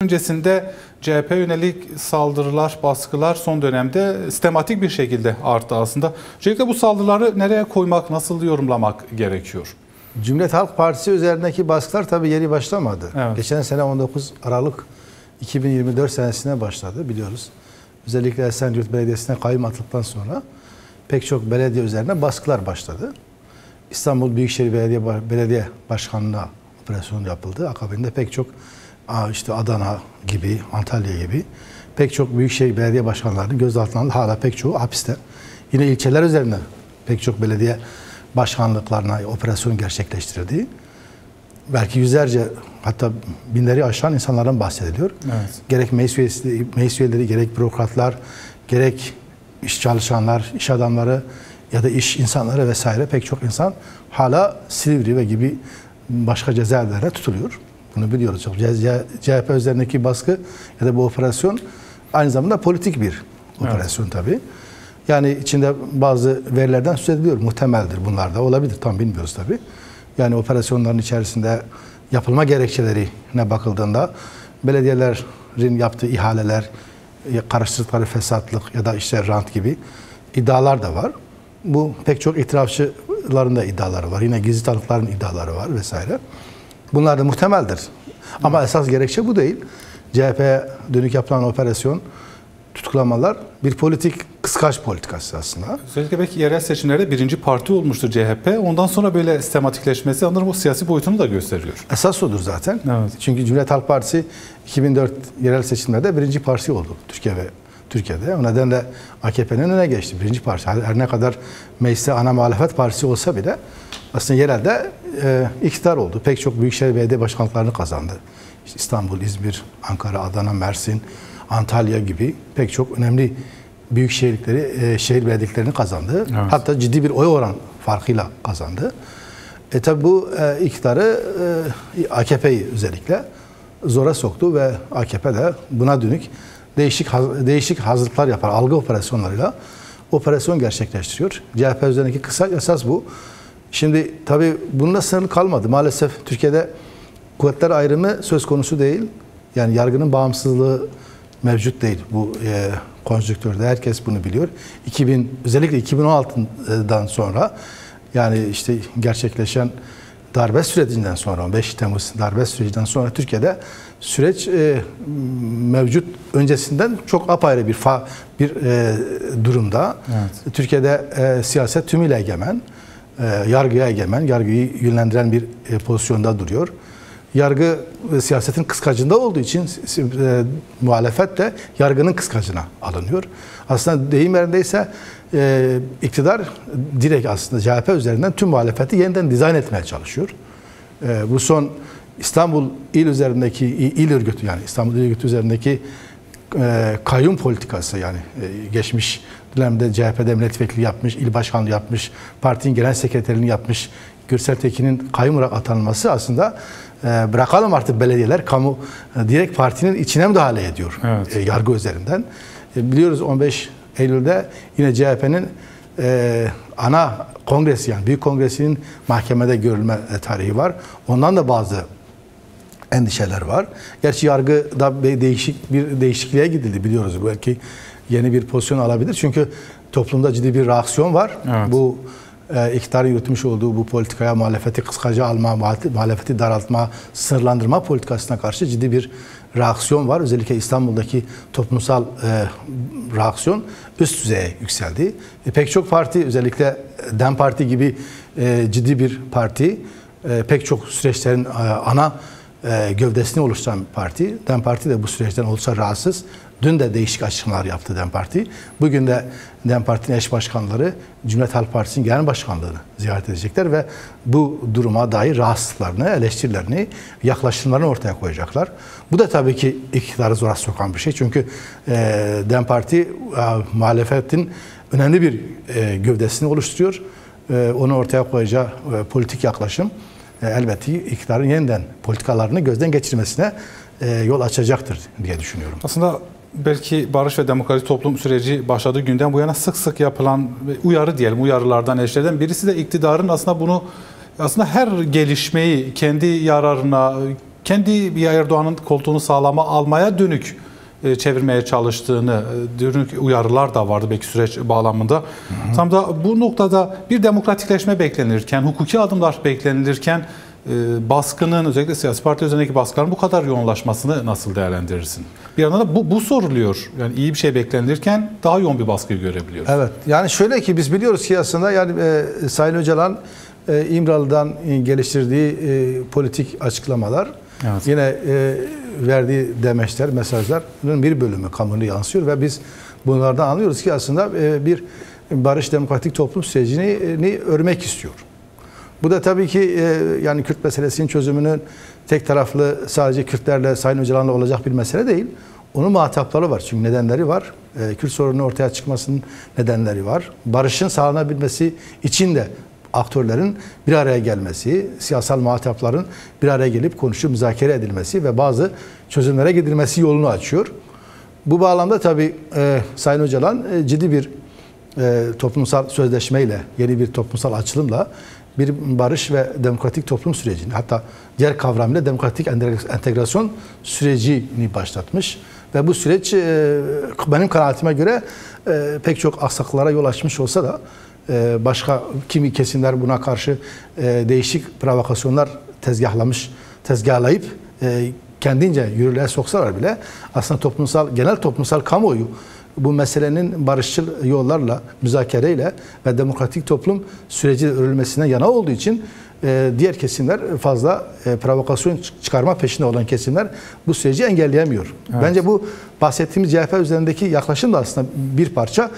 Öncesinde CHP yönelik saldırılar, baskılar son dönemde sistematik bir şekilde arttı aslında. Özellikle bu saldırıları nereye koymak, nasıl yorumlamak gerekiyor? Cumhuriyet Halk Partisi üzerindeki baskılar tabii yeni başlamadı. Evet. Geçen sene 19 Aralık 2024 senesine başladı biliyoruz. Özellikle Esenyurt Belediyesi'ne kayyum atıldıktan sonra pek çok belediye üzerine baskılar başladı. İstanbul Büyükşehir Belediye Başkanlığı'na operasyon yapıldı. Akabinde pek çok işte Adana gibi, Antalya gibi pek çok büyükşehir belediye başkanlarının gözaltına alındı. Hala pek çoğu hapiste. Yine ilçeler üzerinden pek çok belediye başkanlıklarına operasyon gerçekleştirildi. Belki yüzlerce hatta binleri aşan insanlardan bahsediliyor. Evet. Gerek meclis üyeleri, gerek bürokratlar, gerek iş çalışanlar, iş adamları ya da iş insanları vesaire pek çok insan hala Silivri ve gibi başka cezaevlerine tutuluyor. Bunu biliyoruz. CHP üzerindeki baskı ya da bu operasyon aynı zamanda politik bir operasyon tabii. Yani içinde bazı verilerden söz ediliyor. Muhtemeldir bunlar da olabilir. Tam bilmiyoruz tabii. Yani operasyonların içerisinde yapılma gerekçelerine bakıldığında belediyelerin yaptığı ihaleler, karıştırdıkları fesatlık ya da işte rant gibi iddialar da var. Bu pek çok itirafçıların da iddiaları var. Yine gizli tanıkların iddiaları var vesaire. Bunlar da muhtemeldir. Ama esas gerekçe bu değil. CHP'ye dönük yapılan operasyon, tutuklamalar bir kıskaç politikası aslında. Özellikle belki yerel seçimlerde birinci parti olmuştur CHP. Ondan sonra böyle sistematikleşmesi sanırım o siyasi boyutunu da gösteriyor. Esas odur zaten. Evet. Çünkü Cumhuriyet Halk Partisi 2004 yerel seçimlerde birinci parti oldu Türkiye'de. O nedenle AKP'nin öne geçti. Birinci parti. Her ne kadar mecliste ana muhalefet partisi olsa bile aslında yerelde iktidar oldu. Pek çok büyükşehir belediye başkanlıklarını kazandı. İşte İstanbul, İzmir, Ankara, Adana, Mersin, Antalya gibi pek çok önemli büyük şehir belediyelerini kazandı. Evet. Hatta ciddi bir oy oran farkıyla kazandı. Tabi bu iktidarı AKP'yi özellikle zora soktu ve AKP de buna dönük değişik hazırlıklar yapar. Algı operasyonlarıyla operasyon gerçekleştiriyor. CHP üzerindeki kısa esas bu. Şimdi tabii bununla sınırlı kalmadı. Maalesef Türkiye'de kuvvetler ayrımı söz konusu değil. Yani yargının bağımsızlığı mevcut değil. Bu konjonktürde herkes bunu biliyor. Özellikle 2016'dan sonra yani işte gerçekleşen darbe sürecinden sonra 15 Temmuz darbe sürecinden sonra Türkiye'de süreç mevcut öncesinden çok apayrı bir durumda. Evet. Türkiye'de siyaset tümüyle egemen, yargıya egemen, yargıyı yönlendiren bir pozisyonda duruyor. Yargı siyasetin kıskacında olduğu için muhalefet de yargının kıskacına alınıyor. Aslında deyim yerindeyse iktidar direkt aslında CHP üzerinden tüm muhalefeti yeniden dizayn etmeye çalışıyor. Bu son İstanbul il üzerindeki İstanbul İl Örgütü üzerindeki kayyum politikası yani geçmiş dönemde CHP'de milletvekili yapmış, il başkanlığı yapmış, partinin genel sekreterini yapmış Gürsel Tekin'in kayyum olarak atanması aslında bırakalım artık belediyeler direkt partinin içine müdahale ediyor. Evet. Yargı üzerinden. Biliyoruz 15 Eylül'de yine CHP'nin ana kongresi yani büyük kongresinin mahkemede görülme tarihi var. Ondan da bazı endişeler var. Gerçi yargıda bir değişikliğe gidildi biliyoruz. Belki yeni bir pozisyon alabilir. Çünkü toplumda ciddi bir reaksiyon var. Evet. Bu iktidarın yürütmüş olduğu bu politikaya muhalefeti kıskaca alma, muhalefeti daraltma, sınırlandırma politikasına karşı ciddi bir reaksiyon var. Özellikle İstanbul'daki toplumsal reaksiyon üst düzeye yükseldi. Pek çok parti özellikle DEM Parti gibi ciddi bir parti pek çok süreçlerin ana gövdesini oluşturan parti. DEM Parti de bu süreçten oldukça rahatsız. Dün de değişik açıklamalar yaptı DEM Parti. Bugün de DEM Parti'nin eş başkanları Cumhuriyet Halk Partisi'nin genel başkanlığını ziyaret edecekler ve bu duruma dair rahatsızlıklarını, eleştirilerini, yaklaşımlarını ortaya koyacaklar. Bu da tabii ki iktidarı zora sokan bir şey. Çünkü DEM Parti muhalefetin önemli bir gövdesini oluşturuyor. Onu ortaya koyacağı politik yaklaşım elbette iktidarın yeniden politikalarını gözden geçirmesine yol açacaktır diye düşünüyorum. Aslında belki barış ve demokrasi toplum süreci başladığı günden bu yana sık sık yapılan uyarılardan, eleştirilerden birisi de iktidarın aslında her gelişmeyi kendi yararına, kendi bir Erdoğan'ın koltuğunu almaya dönük çevirmeye çalıştığını, dönük uyarılar da vardı belki süreç bağlamında. Tam da bu noktada bir demokratikleşme beklenirken, hukuki adımlar beklenirken baskının, özellikle siyasi parti üzerindeki baskıların bu kadar yoğunlaşmasını nasıl değerlendirirsin? Bir yandan da bu soruluyor. Yani iyi bir şey beklenirken daha yoğun bir baskıyı görebiliyoruz. Evet. Yani şöyle ki biz biliyoruz ki aslında yani Sayın Öcalan İmralı'dan geliştirdiği politik açıklamalar, evet, yine verdiği demeçler, mesajların bir bölümü kamuoyuna yansıyor ve biz bunlardan anlıyoruz ki aslında bir barış demokratik toplum sürecini örmek istiyor. Bu da tabii ki yani Kürt meselesinin çözümünün tek taraflı sadece Kürtlerle, Sayın Öcalan'la olacak bir mesele değil. Onun muhatapları var. Çünkü nedenleri var. Kürt sorununun ortaya çıkmasının nedenleri var. Barışın sağlanabilmesi için de aktörlerin bir araya gelmesi, siyasal muhatapların bir araya gelip konuşup müzakere edilmesi ve bazı çözümlere gidilmesi yolunu açıyor. Bu bağlamda tabii Sayın Öcalan ciddi bir toplumsal sözleşmeyle, yeni bir toplumsal açılımla bir barış ve demokratik toplum sürecini, hatta diğer kavramıyla demokratik entegrasyon sürecini başlatmış. Ve bu süreç benim kanaatime göre pek çok aksaklıklara yol açmış olsa da başka kimi kesimler buna karşı değişik provokasyonlar tezgahlayıp kendince yürürlüğe soksalar bile aslında genel toplumsal kamuoyu bu meselenin barışçıl yollarla, müzakereyle ve demokratik toplum süreci örülmesine yana olduğu için diğer kesimler fazla provokasyon çıkarma peşinde olan kesimler bu süreci engelleyemiyor. Evet. Bence bu bahsettiğimiz CHP üzerindeki yaklaşım da aslında bir parça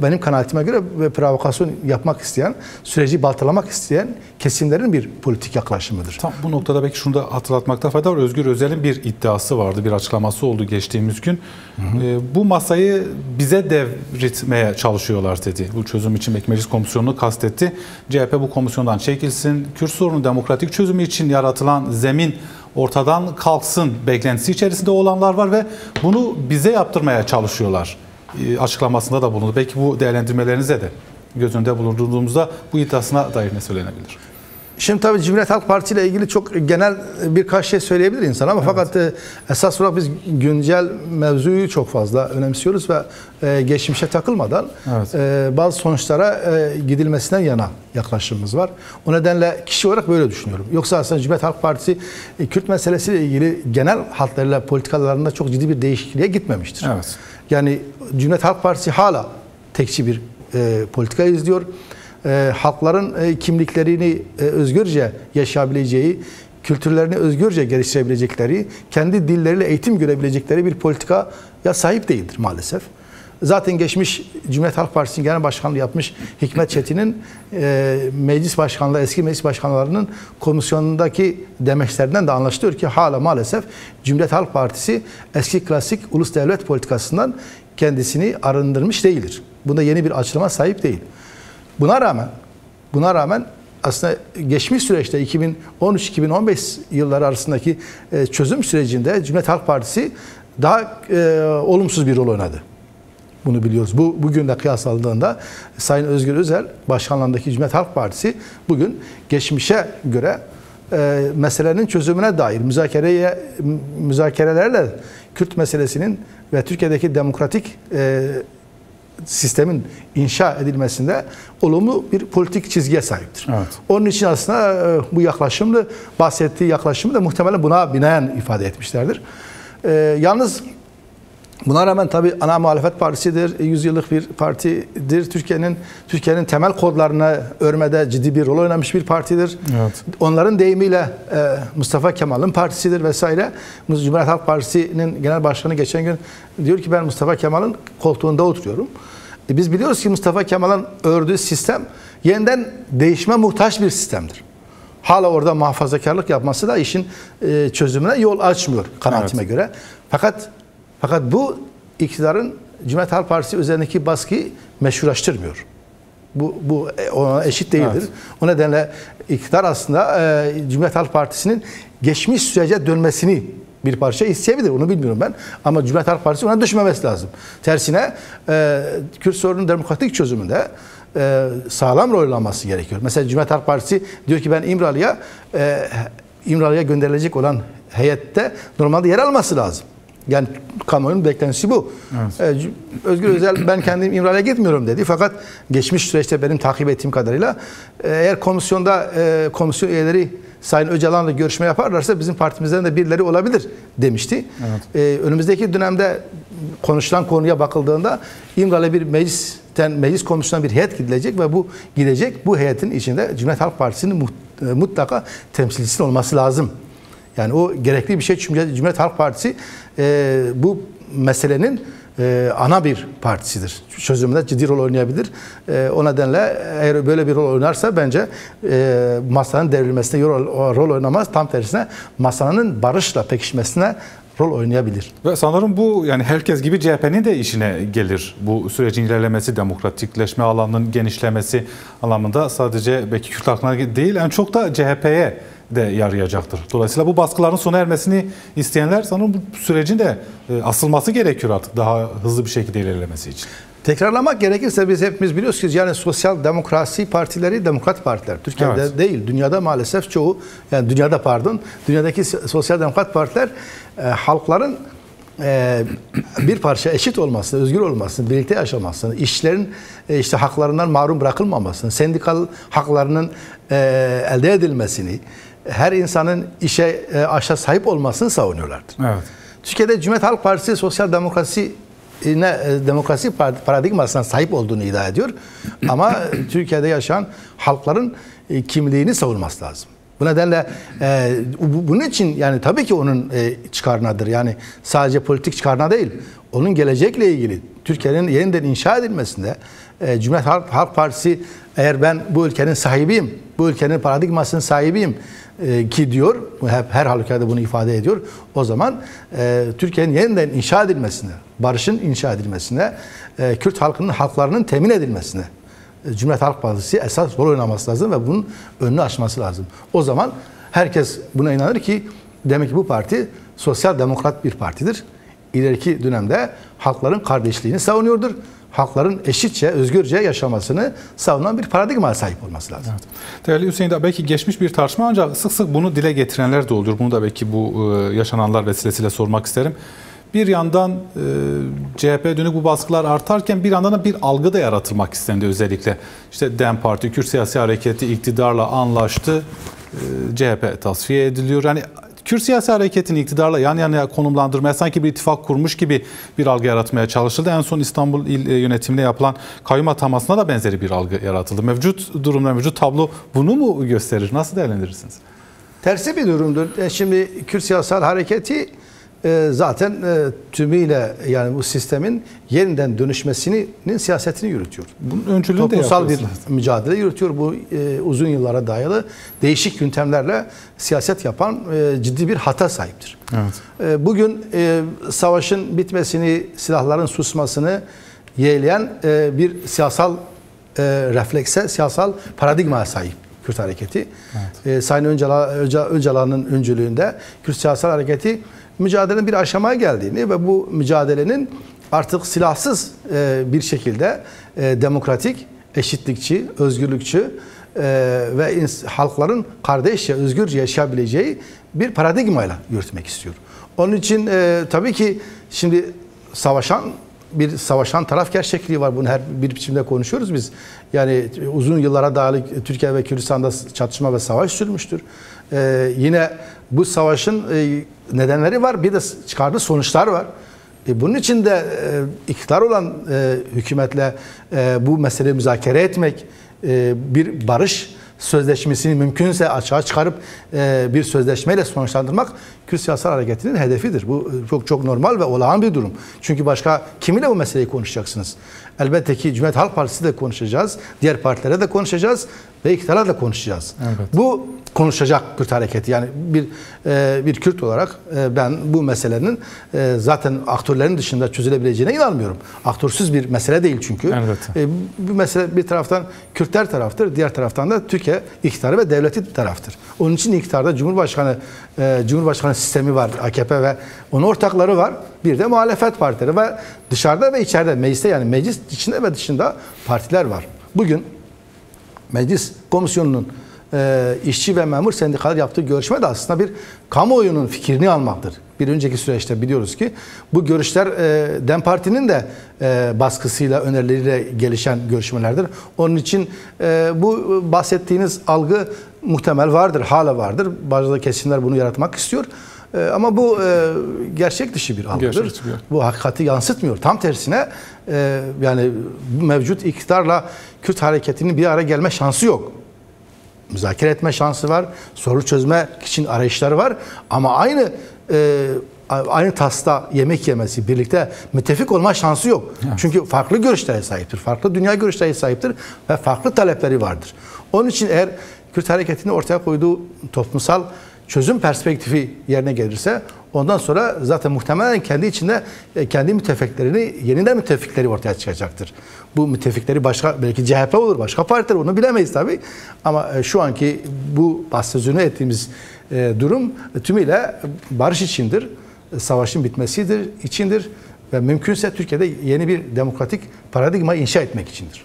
benim kanaatime göre provokasyon yapmak isteyen, süreci baltalamak isteyen kesimlerin bir politik yaklaşımıdır. Tam bu noktada belki şunu da hatırlatmakta fayda var. Özgür Özel'in bir iddiası vardı, bir açıklaması oldu geçtiğimiz gün. Bu masayı bize devretmeye çalışıyorlar dedi. Bu çözüm için Meclis Komisyonu'nu kastetti. CHP bu komisyondan çekilsin, Kürt sorunu demokratik çözümü için yaratılan zemin ortadan kalksın beklentisi içerisinde olanlar var ve bunu bize yaptırmaya çalışıyorlar. Açıklamasında da bulundu. Belki bu değerlendirmelerinize de göz önünde bulundurduğumuzda bu iddiasına dair ne söylenebilir? Şimdi tabii Cumhuriyet Halk Partisi ile ilgili çok genel birkaç şey söyleyebilir insan ama evet, fakat esas olarak biz güncel mevzuyu çok fazla önemsiyoruz ve geçmişe takılmadan evet, bazı sonuçlara gidilmesinden yana yaklaşımımız var. O nedenle kişi olarak böyle düşünüyorum. Yoksa aslında Cumhuriyet Halk Partisi Kürt meselesiyle ilgili genel hatlarıyla politikalarında çok ciddi bir değişikliğe gitmemiştir. Evet. Yani Cumhuriyet Halk Partisi hala tekçi bir politika izliyor. Halkların kimliklerini özgürce yaşayabileceği, kültürlerini özgürce geliştirebilecekleri, kendi dilleriyle eğitim görebilecekleri bir politikaya sahip değildir maalesef. Zaten geçmiş Cumhuriyet Halk Partisi'nin genel başkanlığı yapmış Hikmet Çetin'in meclis başkanlığı, eski meclis başkanlarının komisyonundaki demeçlerinden de anlaşılıyor ki hala maalesef Cumhuriyet Halk Partisi eski klasik ulus devlet politikasından kendisini arındırmış değildir. Bunda yeni bir açılıma sahip değil. Buna rağmen aslında geçmiş süreçte 2013-2015 yılları arasındaki çözüm sürecinde Cumhuriyet Halk Partisi daha olumsuz bir rol oynadı. Bunu biliyoruz. Bugünle kıyaslandığında Sayın Özgür Özel başkanlığındaki Cumhuriyet Halk Partisi bugün geçmişe göre meselenin çözümüne dair müzakerelerle Kürt meselesinin ve Türkiye'deki demokratik sistemin inşa edilmesinde olumlu bir politik çizgiye sahiptir. Evet. Onun için aslında bu bahsettiği yaklaşımı da muhtemelen buna binaen ifade etmişlerdir. Yalnız buna rağmen tabii ana muhalefet partisidir, 100 yıllık bir partidir. Türkiye'nin temel kodlarını örmede ciddi bir rol oynamış bir partidir. Evet. Onların deyimiyle Mustafa Kemal'in partisidir vesaire. Cumhuriyet Halk Partisi'nin genel başkanı geçen gün diyor ki ben Mustafa Kemal'in koltuğunda oturuyorum. Biz biliyoruz ki Mustafa Kemal'in ördüğü sistem yeniden değişime muhtaç bir sistemdir. Hala orada muhafazakarlık yapması da işin çözümüne yol açmıyor kanaatime evet, göre. Fakat bu iktidarın Cumhuriyet Halk Partisi üzerindeki baskıyı meşrulaştırmıyor. Bu ona eşit değildir. Evet. O nedenle iktidar aslında Cumhuriyet Halk Partisi'nin geçmiş sürece dönmesini bir parça isteyebilir. Onu bilmiyorum ben. Ama Cumhuriyet Halk Partisi ona düşmemesi lazım. Tersine Kürt sorunun demokratik çözümünde sağlam rol alması gerekiyor. Mesela Cumhuriyet Halk Partisi diyor ki ben İmralı'ya İmralı'ya gönderilecek olan heyette normalde yer alması lazım. Yani kamuoyunun beklentisi bu. Evet. Özgür Özel ben kendim İmralı'ya gitmiyorum dedi. Fakat geçmiş süreçte benim takip ettiğim kadarıyla eğer komisyonda komisyon üyeleri Sayın Öcalan'la görüşme yaparlarsa bizim partimizden de birileri olabilir demişti. Evet. Önümüzdeki dönemde konuşulan konuya bakıldığında İmralı'ya bir meclis komisyonuna bir heyet gidilecek ve bu gidecek. Bu heyetin içinde Cumhuriyet Halk Partisi'nin mutlaka temsilcisinin olması lazım. Yani o gerekli bir şey çünkü Cumhuriyet Halk Partisi bu meselenin ana bir partisidir. Çözümünde ciddi rol oynayabilir. O nedenle eğer böyle bir rol oynarsa bence masanın devrilmesine rol oynamaz. Tam tersine masanın barışla pekişmesine rol oynayabilir. Ve sanırım bu yani herkes gibi CHP'nin de işine gelir. Bu sürecin ilerlemesi, demokratikleşme alanının genişlemesi anlamında sadece belki Kürt halkına değil en çok da CHP'ye de yarayacaktır. Dolayısıyla bu baskıların sona ermesini isteyenler sanırım bu sürecin de asılması gerekiyor artık daha hızlı bir şekilde ilerlemesi için. Tekrarlamak gerekirse biz hepimiz biliyoruz ki yani sosyal demokrasi partileri demokrat partiler. Türkiye'de evet. Değil, dünyada maalesef çoğu yani dünyadaki sosyal demokrat partiler halkların bir parça eşit olmasını, özgür olmasını, birlikte yaşamasını, işçilerin işte haklarından mahrum bırakılmamasını, sendikal haklarının elde edilmesini, her insanın işe aşağı sahip olmasını savunuyorlardır. Evet. Türkiye'de Cumhuriyet Halk Partisi sosyal demokrasi paradigmasına sahip olduğunu iddia ediyor. Ama Türkiye'de yaşayan halkların kimliğini savunması lazım. Bu nedenle bunun için yani tabii ki onun çıkarınadır. Yani sadece politik çıkarına değil. Onun gelecekle ilgili Türkiye'nin yeniden inşa edilmesinde Cumhuriyet Halk Partisi eğer ben bu ülkenin sahibiyim, bu ülkenin paradigmasının sahibiyim ki diyor, her halükarda bunu ifade ediyor. O zaman Türkiye'nin yeniden inşa edilmesine, barışın inşa edilmesine, Kürt halklarının temin edilmesine Cumhuriyet Halk Partisi esas rol oynaması lazım ve bunun önünü açması lazım. O zaman herkes buna inanır ki demek ki bu parti sosyal demokrat bir partidir. İleriki dönemde halkların kardeşliğini savunuyordur. Halkların eşitçe, özgürce yaşamasını savunan bir paradigmaya sahip olması lazım. Evet. Değerli Hüseyin, belki geçmiş bir tartışma ancak sık sık bunu dile getirenler de oluyor. Bunu da belki bu yaşananlar vesilesiyle sormak isterim. Bir yandan CHP dönük bu baskılar artarken bir yandan da bir algı da yaratılmak istendi özellikle. İşte DEM Parti, Kürt Siyasi Hareketi iktidarla anlaştı, CHP tasfiye ediliyor. Yani Kürt Siyasi Hareketi'ni iktidarla yan yana konumlandırmaya sanki bir ittifak kurmuş gibi bir algı yaratmaya çalışıldı. En son İstanbul İl Yönetimi'ne yapılan kayyum atamasına da benzeri bir algı yaratıldı. Mevcut durumda, mevcut tablo bunu mu gösterir? Nasıl değerlendirirsiniz? Tersi bir durumdur. Şimdi Kürt Siyasi Hareketi zaten tümüyle yani bu sistemin yeniden dönüşmesinin siyasetini yürütüyor. Bunun öncülüğünü de toplumsal bir mücadele yürütüyor. Bu uzun yıllara dayalı değişik yöntemlerle siyaset yapan ciddi bir hata sahiptir. Evet. Bugün savaşın bitmesini, silahların susmasını yeğleyen bir siyasal reflekse, siyasal paradigmaya sahip Kürt Hareketi. Evet. Sayın Öcalan'ın öncülüğünde Kürt Siyasi Hareketi mücadelenin bir aşamaya geldiğini ve bu mücadelenin artık silahsız bir şekilde demokratik, eşitlikçi, özgürlükçü ve halkların kardeşçe, özgürce yaşayabileceği bir paradigmayla yürütmek istiyor. Onun için tabii ki şimdi savaşan taraf gerçekliği var. Bunu her bir biçimde konuşuyoruz biz. Yani uzun yıllara dayalı Türkiye ve Kürdistan'da çatışma ve savaş sürmüştür. Yine bu savaşın nedenleri var. Bir de çıkardığı sonuçlar var. Bunun için de iktidar olan hükümetle bu meseleyi müzakere etmek, bir barış sözleşmesini mümkünse açığa çıkarıp bir sözleşmeyle sonuçlandırmak Kürt Siyasi Hareketi'nin hedefidir. Bu çok normal ve olağan bir durum. Çünkü başka kiminle bu meseleyi konuşacaksınız? Elbette ki Cumhuriyet Halk Partisi de konuşacağız, diğer partilere de konuşacağız ve iktidarla da konuşacağız. Evet. Bu konuşacak Kürt Hareketi. Yani bir Kürt olarak ben bu meselenin zaten aktörlerin dışında çözülebileceğine inanmıyorum. Aktörsüz bir mesele değil çünkü. Evet. Bu mesele bir taraftan Kürtler taraftır, diğer taraftan da Türkiye iktidarı ve devleti taraftır. Onun için iktidarda Cumhurbaşkanı sistemi var, AKP ve onun ortakları var. Bir de muhalefet partileri ve dışarıda ve içeride mecliste yani meclis içinde ve dışında partiler var. Bugün Meclis Komisyonu'nun işçi ve memur sendikalar yaptığı görüşme de aslında bir kamuoyunun fikrini almaktır. Bir önceki süreçte biliyoruz ki bu görüşler DEM Parti'nin de baskısıyla, önerileriyle gelişen görüşmelerdir. Onun için bu bahsettiğiniz algı muhtemel vardır, hala vardır. Bazı kesimler bunu yaratmak istiyor. Ama bu gerçek dışı bir algıdır. Bu hakikati yansıtmıyor. Tam tersine yani mevcut iktidarla Kürt hareketinin bir araya gelme şansı yok. Müzakere etme şansı var. Sorun çözme için arayışları var. Ama aynı tasta yemek yemesi, birlikte müttefik olma şansı yok. Evet. Çünkü farklı görüşlere sahiptir. Farklı dünya görüşlere sahiptir ve farklı talepleri vardır. Onun için eğer Kürt hareketinin ortaya koyduğu toplumsal çözüm perspektifi yerine gelirse ondan sonra zaten muhtemelen kendi içinde kendi müttefiklerini, yeniden müttefikleri ortaya çıkacaktır. Bu müttefikleri başka, belki CHP olur, başka partiler, onu bilemeyiz tabii. Ama şu anki bu sözünü ettiğimiz durum tümüyle barış içindir, savaşın bitmesidir, içindir ve mümkünse Türkiye'de yeni bir demokratik paradigma inşa etmek içindir.